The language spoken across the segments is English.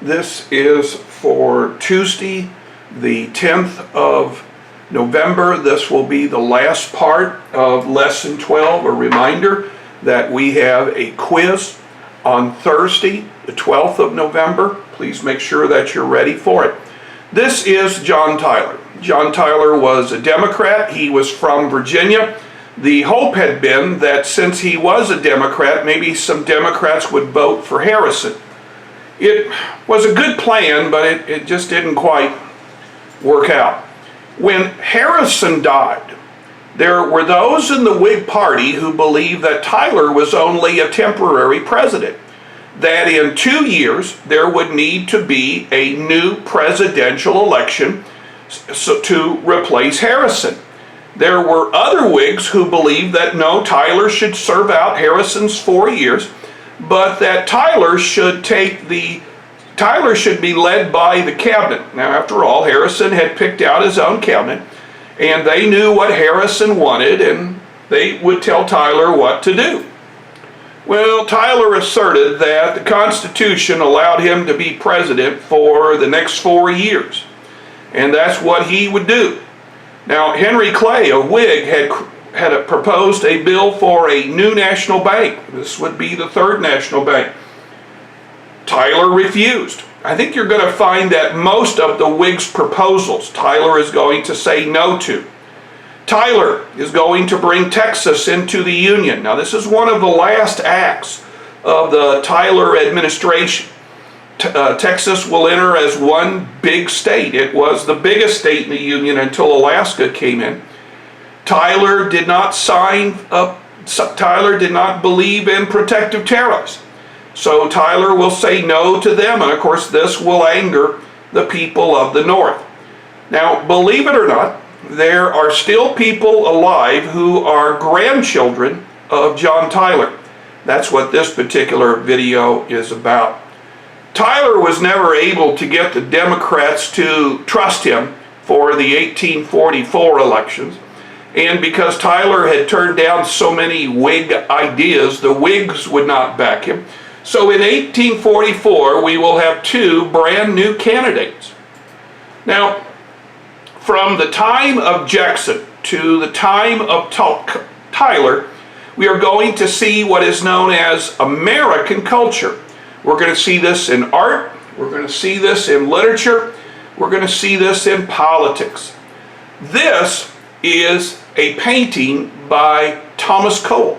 This is for Tuesday, the 10th of November. This will be the last part of Lesson 12. A reminder that we have a quiz on Thursday, the 12th of November. Please make sure that you're ready for it. This is John Tyler. John Tyler was a Democrat. He was from Virginia. The hope had been that since he was a Democrat, maybe some Democrats would vote for Harrison. It was a good plan, but it just didn't quite work out. When Harrison died, there were those in the Whig Party who believed that Tyler was only a temporary president, that in 2 years there would need to be a new presidential election to replace Harrison. There were other Whigs who believed that no, Tyler should serve out Harrison's 4 years, but that Tyler should be led by the cabinet. Now, after all, Harrison had picked out his own cabinet, and they knew what Harrison wanted, and they would tell Tyler what to do. Well, Tyler asserted that the Constitution allowed him to be president for the next 4 years, and that's what he would do. Now, Henry Clay, a Whig, had proposed a bill for a new national bank. This would be the third national bank. Tyler refused. I think you're going to find that most of the Whigs' proposals Tyler is going to say no to. Tyler is going to bring Texas into the Union. Now, this is one of the last acts of the Tyler administration. Texas will enter as one big state. It was the biggest state in the Union until Alaska came in. Tyler did not believe in protective tariffs. So Tyler will say no to them, and of course this will anger the people of the North. Now, believe it or not, there are still people alive who are grandchildren of John Tyler. That's what this particular video is about. Tyler was never able to get the Democrats to trust him for the 1844 elections. And because Tyler had turned down so many Whig ideas, the Whigs would not back him. So in 1844, we will have two brand new candidates. Now, from the time of Jackson to the time of Tyler, we are going to see what is known as American culture. We're going to see this in art, we're going to see this in literature, we're going to see this in politics. This is a painting by Thomas Cole.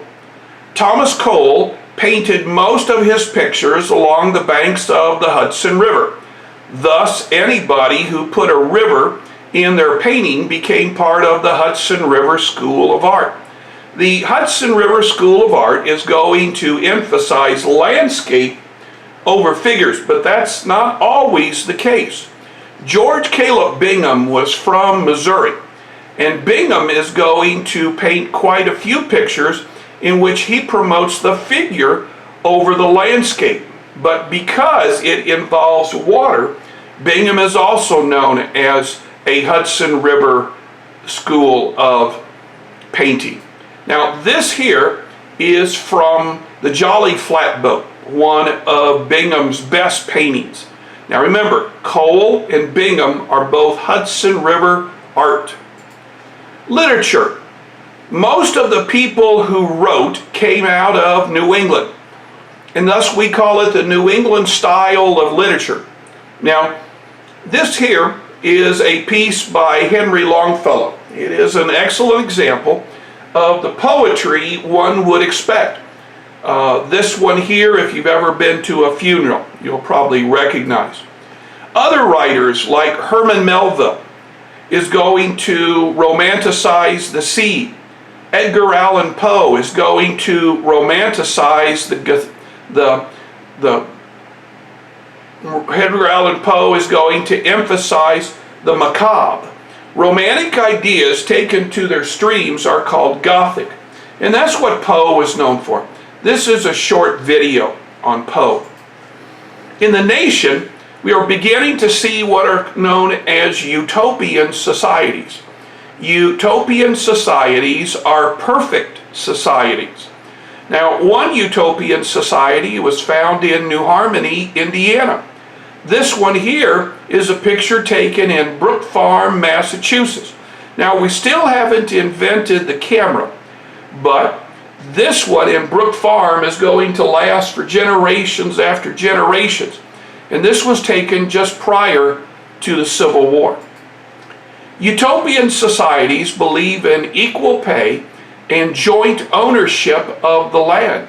Thomas Cole painted most of his pictures along the banks of the Hudson River. Thus, anybody who put a river in their painting became part of the Hudson River School of Art. The Hudson River School of Art is going to emphasize landscape over figures, but that's not always the case. George Caleb Bingham was from Missouri, and Bingham is going to paint quite a few pictures in which he promotes the figure over the landscape. But because it involves water, Bingham is also known as a Hudson River School of Painting. Now, this here is from the Jolly Flatboat, one of Bingham's best paintings. Now remember, Cole and Bingham are both Hudson River art. Literature. Most of the people who wrote came out of New England, and thus we call it the New England style of literature. Now, this here is a piece by Henry Longfellow. It is an excellent example of the poetry one would expect. This one here, if you've ever been to a funeral, you'll probably recognize. Other writers like Herman Melville is going to romanticize the sea. Edgar Allan Poe is going to romanticize Edgar Allan Poe is going to emphasize the macabre. Romantic ideas taken to their extremes are called Gothic, and that's what Poe was known for. This is a short video on Poe. In the nation, we are beginning to see what are known as utopian societies. Utopian societies are perfect societies. Now, one utopian society was found in New Harmony, Indiana. This one here is a picture taken in Brook Farm, Massachusetts. Now, we still haven't invented the camera, but this one in Brook Farm is going to last for generations after generations. And this was taken just prior to the Civil War. Utopian societies believe in equal pay and joint ownership of the land.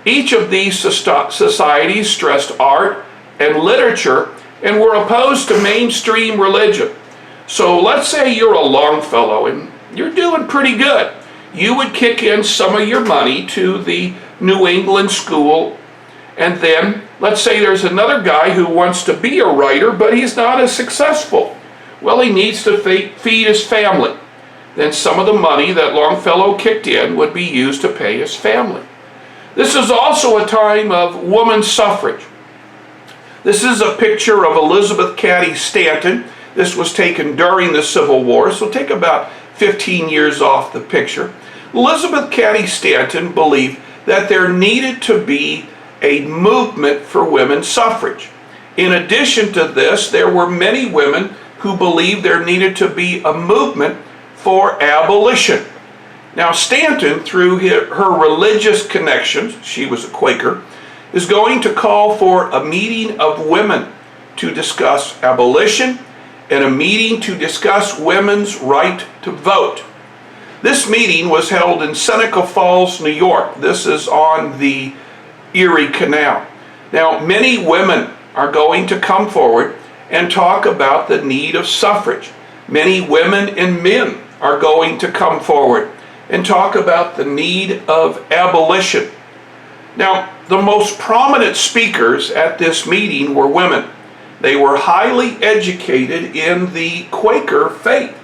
Each of these societies stressed art and literature and were opposed to mainstream religion. So let's say you're a Longfellow and you're doing pretty good. You would kick in some of your money to the New England school, and then let's say there's another guy who wants to be a writer, but he's not as successful. Well, he needs to feed his family. Then some of the money that Longfellow kicked in would be used to pay his family. This is also a time of women's suffrage. This is a picture of Elizabeth Cady Stanton. This was taken during the Civil War, so take about 15 years off the picture. Elizabeth Cady Stanton believed that there needed to be a movement for women's suffrage. In addition to this, there were many women who believed there needed to be a movement for abolition. Now, Stanton, through her religious connections, she was a Quaker, is going to call for a meeting of women to discuss abolition and a meeting to discuss women's right to vote. This meeting was held in Seneca Falls, New York. This is on the Erie Canal. Now, many women are going to come forward and talk about the need of suffrage. Many women and men are going to come forward and talk about the need of abolition. Now, the most prominent speakers at this meeting were women. They were highly educated in the Quaker faith.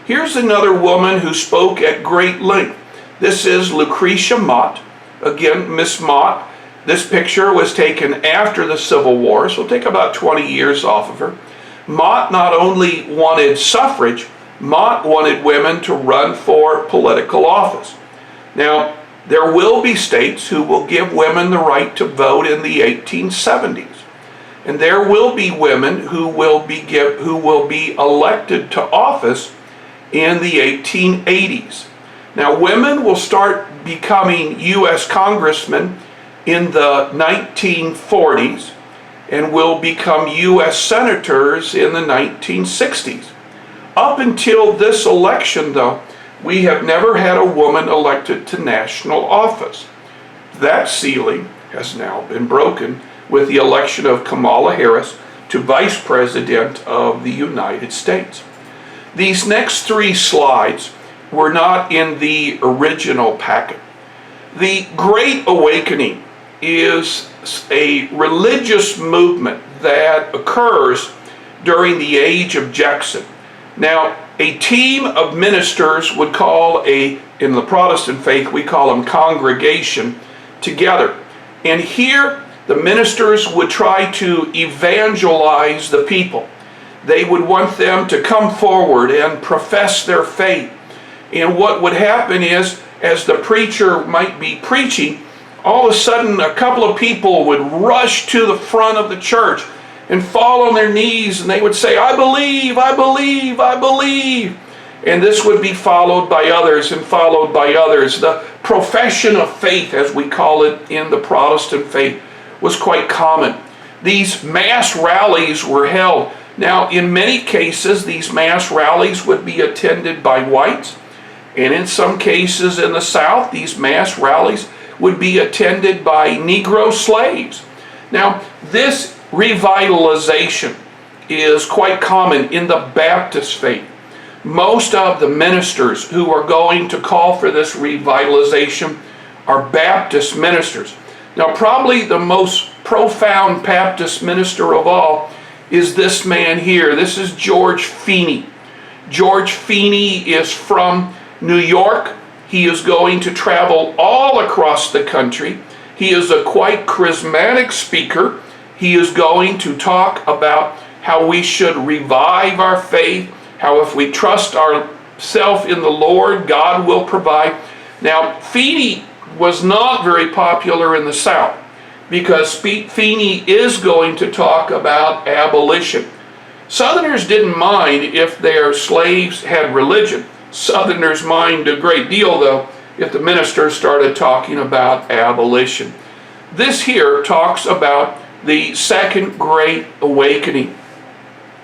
Here's another woman who spoke at great length. This is Lucretia Mott. Again, Miss Mott. This picture was taken after the Civil War, so take about 20 years off of her. Mott not only wanted suffrage, Mott wanted women to run for political office. Now, there will be states who will give women the right to vote in the 1870s. And there will be women who will be elected to office in the 1880s. Now, women will start becoming U.S. congressmen in the 1940s and will become U.S. senators in the 1960s. Up until this election, though, we have never had a woman elected to national office. That ceiling has now been broken with the election of Kamala Harris to Vice President of the United States. These next three slides were not in the original packet. The Great Awakening is a religious movement that occurs during the age of Jackson. Now, a team of ministers would call in the Protestant faith, we call them congregation, together. And here, the ministers would try to evangelize the people. They would want them to come forward and profess their faith. And what would happen is, as the preacher might be preaching, all of a sudden a couple of people would rush to the front of the church and fall on their knees, and they would say, "I believe, I believe, I believe." And this would be followed by others and followed by others. The profession of faith, as we call it in the Protestant faith, was quite common. These mass rallies were held. Now, in many cases, these mass rallies would be attended by whites, and in some cases in the South, these mass rallies would be attended by Negro slaves. Now, this revitalization is quite common in the Baptist faith. Most of the ministers who are going to call for this revitalization are Baptist ministers. Now, probably the most profound Baptist minister of all is this man here. This is George Feeney. George Feeney is from New York. He is going to travel all across the country. He is a quite charismatic speaker. He is going to talk about how we should revive our faith, how if we trust ourselves in the Lord, God will provide. Now, Feeney was not very popular in the South. because Feeney is going to talk about abolition. Southerners didn't mind if their slaves had religion. Southerners mind a great deal, though, if the minister started talking about abolition. This here talks about the Second Great Awakening.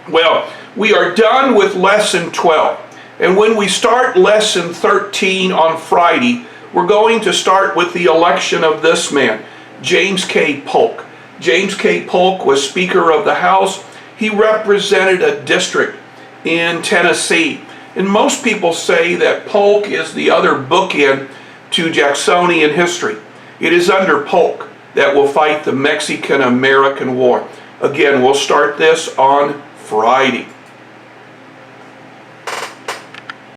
Well, we are done with Lesson 12. And when we start Lesson 13 on Friday, we're going to start with the election of this man, James K. Polk. James K. Polk was Speaker of the House. He represented a district in Tennessee. And most people say that Polk is the other bookend to Jacksonian history. It is under Polk that will fight the Mexican-American War. Again, we'll start this on Friday.